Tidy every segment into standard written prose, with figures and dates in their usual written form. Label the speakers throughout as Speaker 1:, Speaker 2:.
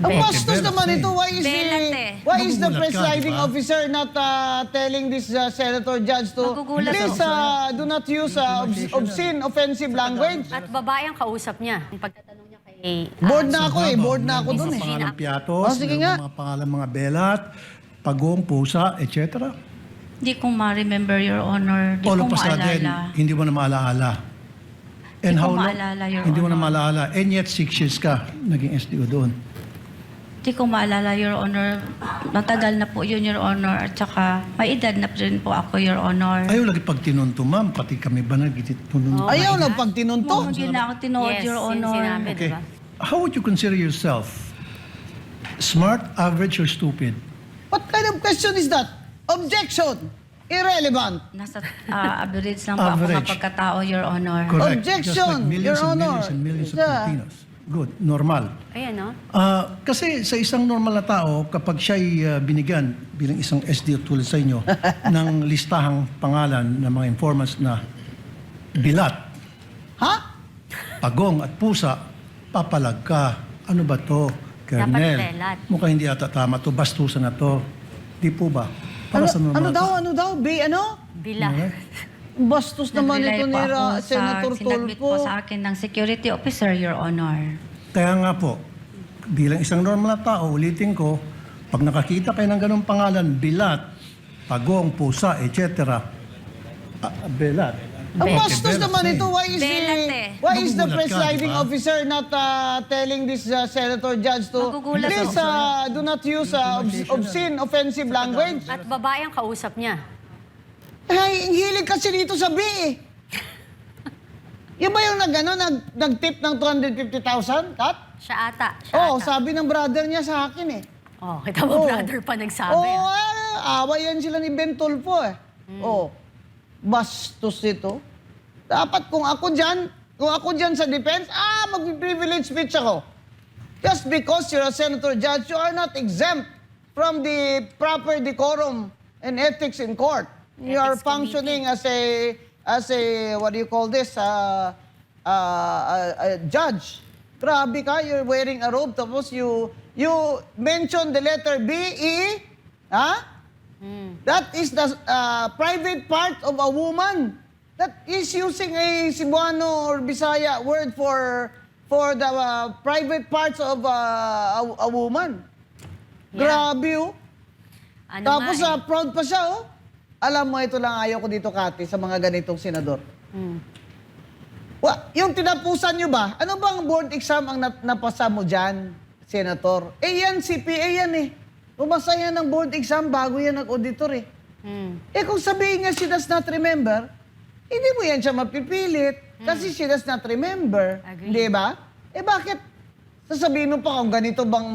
Speaker 1: Ang bastos
Speaker 2: Belat
Speaker 1: naman
Speaker 2: eh.
Speaker 1: ito. Why is the
Speaker 2: Magugulat ka,
Speaker 1: presiding
Speaker 2: di ba?
Speaker 1: officer not telling this senator judge to
Speaker 3: Magugulat
Speaker 1: please do not use obscene, offensive language?
Speaker 3: At babae ang kausap niya. Yung pagtatanong niya kay...
Speaker 1: Board na ako eh. Board na ako
Speaker 2: Meron
Speaker 1: dun
Speaker 2: mga
Speaker 1: eh.
Speaker 2: pangalang piatos,
Speaker 1: sige
Speaker 2: meron
Speaker 1: nga.
Speaker 2: mga pangalang mga belat, pagong, pusa, etc.
Speaker 4: Di ko ma-remember, Your Honor. Di
Speaker 2: All
Speaker 4: ko
Speaker 2: of a sudden,
Speaker 4: maalala.
Speaker 2: hindi mo na maalaala. And
Speaker 4: Di ko
Speaker 2: how long?
Speaker 4: maalala, Your
Speaker 2: Hindi mo na
Speaker 4: Honor.
Speaker 2: maalaala. And yet, 6 years ka naging SDO doon.
Speaker 4: Di ko maalala, Your Honor. Matagal na po yun, Your Honor. At saka, may edad na rin po ako, Your Honor.
Speaker 2: Ayaw lagi pag tinunto, ma'am. Pati kami ba nagtitununto?
Speaker 1: Ayaw lang pag tinunto.
Speaker 4: Hindi na ako tinood,
Speaker 3: Yes,
Speaker 4: Your
Speaker 3: yun
Speaker 4: Honor.
Speaker 3: sinabi,
Speaker 2: Okay.
Speaker 3: diba?
Speaker 2: How would you consider yourself? Smart, average, or stupid?
Speaker 1: What kind of question is that? Objection. Irrelevant.
Speaker 4: Nasa average lang po ako
Speaker 2: Average.
Speaker 4: kapag katao, Your Honor.
Speaker 2: Correct.
Speaker 1: Objection,
Speaker 2: Just like millions
Speaker 1: Your
Speaker 2: and
Speaker 1: Honor.
Speaker 2: millions and millions of
Speaker 1: Yeah.
Speaker 2: Filipinos. Good. Normal.
Speaker 3: Ayan, no?
Speaker 2: Kasi sa isang normal na tao, kapag siya'y binigyan bilang isang SDO tulad sa inyo ng listahang pangalan ng mga informants na bilat,
Speaker 1: Ha?
Speaker 2: pagong at pusa, papalag ka. Ano ba to?
Speaker 3: Dapat
Speaker 2: Colonel,
Speaker 3: belat.
Speaker 2: mukhang hindi ata tama to. Bastusan na to. Di po ba? Para sa normal
Speaker 1: Ano
Speaker 2: na
Speaker 1: daw?
Speaker 2: tao.
Speaker 1: Ano daw? Ano?
Speaker 3: Bila.
Speaker 2: Okay.
Speaker 1: Bastos naman
Speaker 4: Nag-rely
Speaker 1: ito ni
Speaker 4: po ako sa
Speaker 1: Senator
Speaker 4: sinadmit po
Speaker 1: Tulfo.
Speaker 4: sa akin ng security officer, Your Honor.
Speaker 2: Kaya nga po, bilang isang normal na tao, ulitin ko, pag nakakita kayo ng ganong pangalan, bilat, pagong, pusa, etc. Belat.
Speaker 1: Ang
Speaker 3: Belat.
Speaker 1: bastos
Speaker 2: Belat
Speaker 1: naman
Speaker 2: eh.
Speaker 1: ito.
Speaker 3: Belat eh.
Speaker 1: Why is the
Speaker 2: Magugulat ka,
Speaker 1: presiding
Speaker 2: di ba?
Speaker 1: officer not telling this senator judge to
Speaker 3: Magugulat
Speaker 1: please do not use obscene, offensive language?
Speaker 3: At babae ang kausap niya.
Speaker 1: Ay, ang hilig kasi dito sa B eh. Yan ba yung nag-tip ng 250,000, Kat?
Speaker 3: Siya ata.
Speaker 1: Oo, sabi ng brother niya sa akin eh.
Speaker 3: Oh, kita mo,
Speaker 1: Oo.
Speaker 3: brother pa nagsabi.
Speaker 1: Oo,
Speaker 3: ah.
Speaker 1: away yan sila ni Ben Tulfo eh. Oo, bastos ito. Dapat kung ako dyan sa defense, mag-privilege speech ako. Just because you're a senator judge, you are not exempt from the proper decorum and ethics in court. You are
Speaker 3: Ethics
Speaker 1: functioning as a what do you call this? A judge. Grabe ka, you're wearing a robe tapos you mention the letter B, E, ha? That is the private part of a woman. That is using a Cebuano or Bisaya word for the private parts of a woman.
Speaker 3: Yeah.
Speaker 1: Grabe oh.
Speaker 3: Ano
Speaker 1: Tapos
Speaker 3: nga eh.
Speaker 1: proud pa siya oh. Alam mo, ito lang ayaw ko dito, Kati, sa mga ganitong senador. Yung tinapusan nyo ba, ano bang board exam ang napasa mo dyan, senator? Yan, CPA yan eh. Pumasa yan ng board exam bago yan nag-auditor eh. Kung sabihin niya she does not remember, hindi mo yan siya mapipilit kasi she does not remember.
Speaker 3: Agree.
Speaker 1: Di ba? Bakit sasabihin mo pa kung ganito bang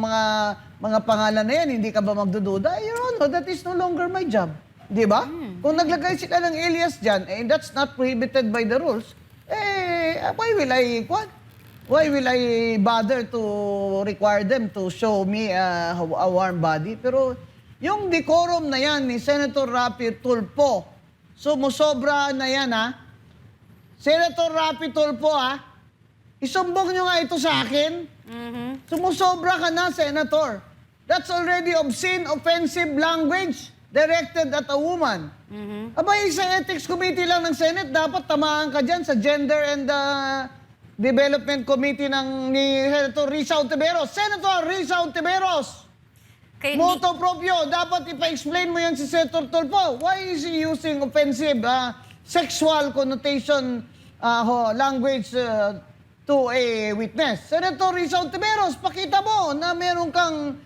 Speaker 1: mga pangalan na yan, hindi ka ba magdududa? Your Honor, that is no longer my job. Di ba? Kung naglagay sila ng alias dyan, that's not prohibited by the rules, why will I bother to require them to show me a warm body? Pero yung decorum na yan ni Senator Rapi Tulfo, sumusobra na yan ha. Senator Rapi Tulfo ha, isumbong nyo nga ito sa akin. Sumusobra ka na, Senator. That's already obscene, offensive language directed at a woman. Abay, sa Ethics Committee lang ng Senate, dapat tamaan ka dyan sa Gender and Development Committee ni Senator Risa Ontiveros. Senator Risa Ontiveros!
Speaker 3: Kaya
Speaker 1: Moto proprio, dapat ipa-explain mo yan si Senator Tulfo. Why is he using offensive, sexual connotation language to a witness? Senator Risa Ontiveros, pakita mo na meron kang,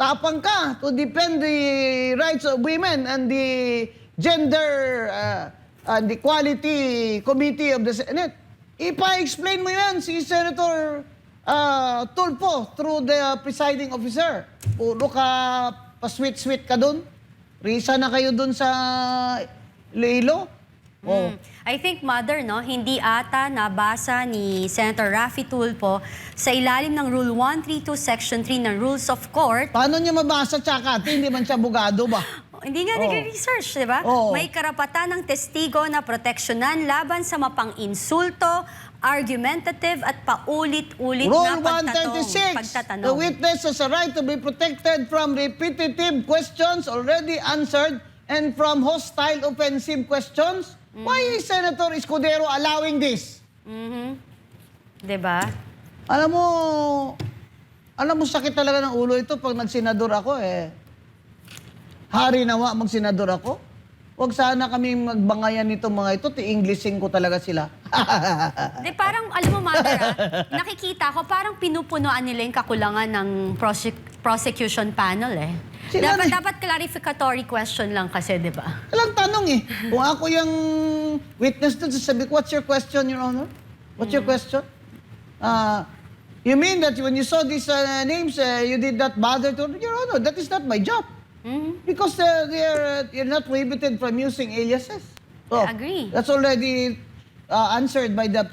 Speaker 1: tapang ka to defend the rights of women and the Gender and Equality Committee of the Senate. Ipa-explain mo yan si Senator Tulfo through the presiding officer. Puro ka pa-sweet-sweet ka dun. Risa na kayo dun sa Iloilo. Oh.
Speaker 3: I think, Mother, no, hindi ata nabasa ni Senator Raffy Tulfo sa ilalim ng Rule 132, Section 3 ng Rules of Court.
Speaker 1: Paano niya mabasa, tsaka? Hindi man siya abogado ba?
Speaker 3: Hindi nga nagre-research, di ba?
Speaker 1: Oo.
Speaker 3: May karapatan ng testigo na proteksyonan laban sa mapang-insulto, argumentative at paulit-ulit
Speaker 1: Rule
Speaker 3: na
Speaker 1: 136,
Speaker 3: pagtatanong.
Speaker 1: the witness has a right to be protected from repetitive questions already answered and from hostile, offensive questions. Why is Senator Escudero allowing this?
Speaker 3: Di ba?
Speaker 1: Alam mo sakit talaga ng ulo ito pag nagsenador ako eh. Hari nawa magsenador ako. Huwag sana kami magbangayan nito mga ito, ti-Englishin ko talaga sila.
Speaker 3: Di parang, alam mo, Mother, nakikita ko parang pinupunuan nila yung kakulangan ng prosecution panel eh.
Speaker 1: Sila
Speaker 3: Dapat clarificatory question lang kasi, di ba?
Speaker 1: Walang tanong eh. Kung ako yung witness doon, sasabi ko, what's your question, Your Honor? What's your question? You mean that when you saw these names, you did not bother to... Your Honor, that is not my job. Because you're not prohibited from using aliases.
Speaker 3: I agree.
Speaker 1: That's already answered by the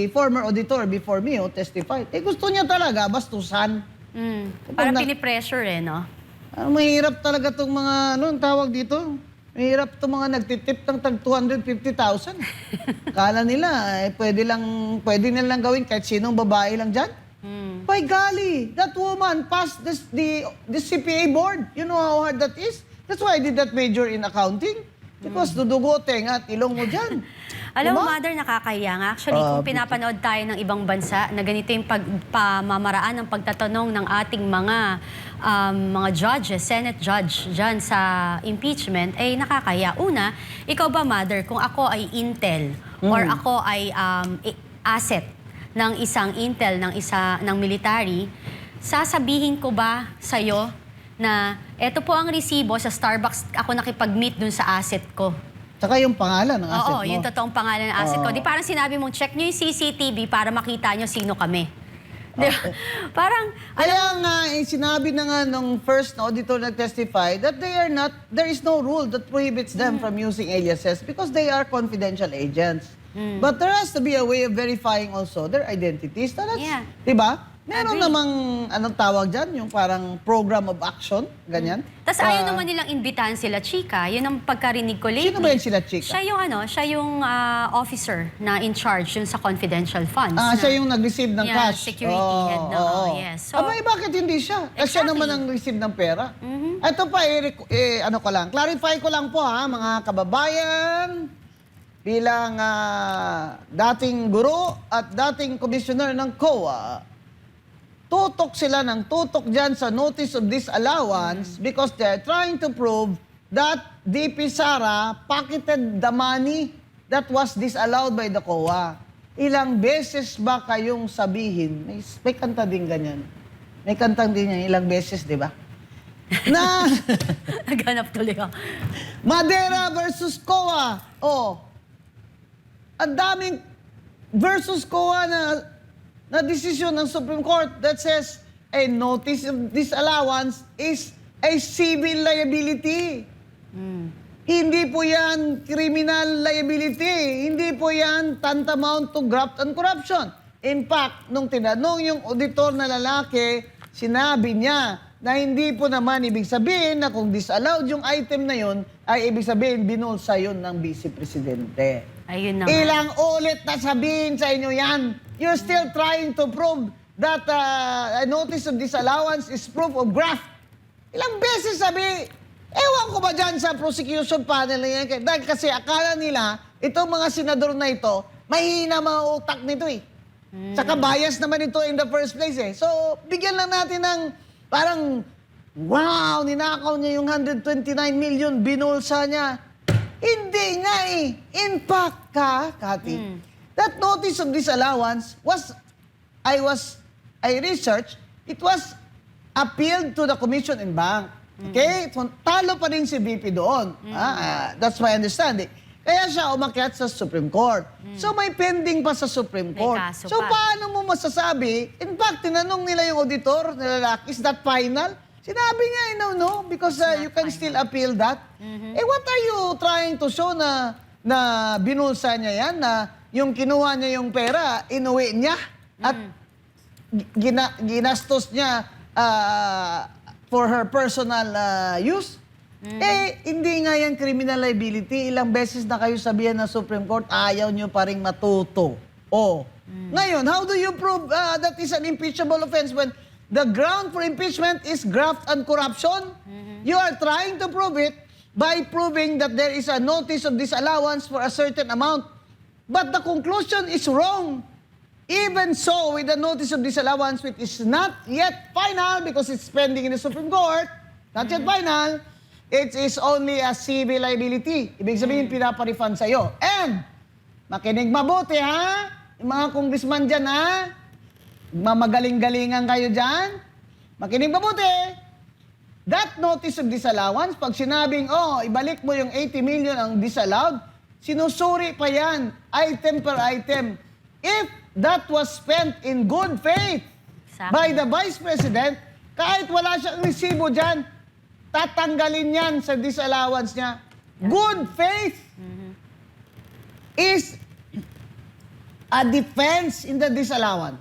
Speaker 1: former auditor before me who testified. Eh gusto niya talaga, bastusan.
Speaker 3: Parang pinipressure eh, no?
Speaker 1: Mahirap talaga itong mga, ano ang tawag dito? Mahirap itong mga nagtitip ng tag 250,000. Kala nila, pwede nilang gawin kahit sinong babae lang dyan. By golly, that woman passed the CPA board. You know how hard that is? That's why I did that major in accounting. Because dudugote nga at ilong mo dyan.
Speaker 3: Alam mo,
Speaker 1: Diba?
Speaker 3: Mother, nakakahiya nga. Actually, kung pinapanood tayo ng ibang bansa na ganito yung pamamaraan ng pagtatanong ng ating mga judges, Senate judge dyan sa impeachment, ay nakakahiya. Una, ikaw ba, Mother, kung ako ay intel or ako ay asset ng isang intel, ng military, sasabihin ko ba sa'yo na eto po ang resibo sa Starbucks, ako nakipag-meet dun sa asset ko?
Speaker 1: Saka yung pangalan ng asset mo.
Speaker 3: Oo, yung totoong pangalan ng asset ko. Di parang sinabi mong check nyo yung CCTV para makita nyo sino kami. Di ba? Parang,
Speaker 1: Kaya nga, sinabi na nga nung first na auditor nag-testify that there is no rule that prohibits them from using aliases because they are confidential agents. But there has to be a way of verifying also their identities.
Speaker 3: Yeah.
Speaker 1: Di ba? Meron
Speaker 3: Agree.
Speaker 1: namang, anong tawag dyan? Yung parang program of action, ganyan.
Speaker 3: tas ayaw naman nilang imbitahan sila, Chika. Yun ang pagkarinig ko lately.
Speaker 1: Sino ba yan sila, Chika?
Speaker 3: Siya yung officer na in charge yun sa confidential funds.
Speaker 1: Siya yung nag-receive ng
Speaker 3: Yeah,
Speaker 1: cash.
Speaker 3: security head na, yes. So-
Speaker 1: Abay, bakit hindi siya? Kasi siya
Speaker 3: Exactly.
Speaker 1: naman ang receive ng pera. Ito pa, ano ko lang, clarify ko lang po ha, mga kababayan, bilang dating guro at dating commissioner ng COA, tutok sila ng tutok dyan sa notice of disallowance because they're trying to prove that DP Sara pocketed the money that was disallowed by the COA. Ilang beses ba kayong sabihin? May kanta din ganyan. May kantang din yan, ilang beses, di ba? Na
Speaker 3: Naghanap tuloy ako.
Speaker 1: Madera versus COA. Oh. Ang daming versus COA na desisyon ng Supreme Court that says a notice of disallowance is a civil liability. Hindi po yan criminal liability. Hindi po yan tantamount to graft and corruption. In fact, nung tinanong yung auditor na lalaki, sinabi niya na hindi po naman ibig sabihin na kung disallowed yung item na yun, ay ibig sabihin binulsa yun ng Vice Presidente.
Speaker 3: Ayun naman.
Speaker 1: Ilang ulit na sabihin sa inyo yan. You're still trying to prove that a notice of disallowance is proof of graft. Ilang beses sabi, ewan ko ba dyan sa prosecution panel na yan. Dahil kasi akala nila, itong mga senador na ito, mahina mga utak nito eh. Saka bias naman ito in the first place eh. So, bigyan lang natin ng parang, wow, ninakaw niya yung 129 million, binulsa niya. Hindi nga eh. In fact, Kati, that notice of disallowance I researched, it was appealed to the Commission and Bank. Okay? So, talo pa rin si VP doon. That's my understanding. Kaya siya umakyat sa Supreme Court. So may pending pa sa Supreme
Speaker 3: May
Speaker 1: Court.
Speaker 3: kaso
Speaker 1: So
Speaker 3: pa.
Speaker 1: paano mo masasabi? In fact, tinanong nila yung auditor na lalaki, is that final? Sinabi niya, no, because you can still appeal that. Eh, what are you trying to show na binulsa niya yan, na yung kinuha niya yung pera, inuwi niya, at ginastos niya for her personal use? Hindi nga yan criminal liability. Ilang beses na kayo sabihan ng Supreme Court, ayaw nyo pa rin matuto. Ngayon, how do you prove that is an impeachable offense when the ground for impeachment is graft and corruption? You are trying to prove it by proving that there is a notice of disallowance for a certain amount. But the conclusion is wrong. Even so, with the notice of disallowance, which is not yet final because it's pending in the Supreme Court, not yet final, it is only a civil liability. Ibig sabihin, pinapa-refund sa'yo. And, makinig mabuti ha, yung mga congressman dyan ha, mamagaling-galingan kayo dyan, makinig mabuti. That notice of disallowance, pag sinabing, ibalik mo yung 80 million ang disallowed, sinusuri pa yan, item per item. If that was spent in good faith by the Vice President, kahit wala siyang resibo dyan, tatanggalin yan sa disallowance niya. Good faith is a defense in the disallowance.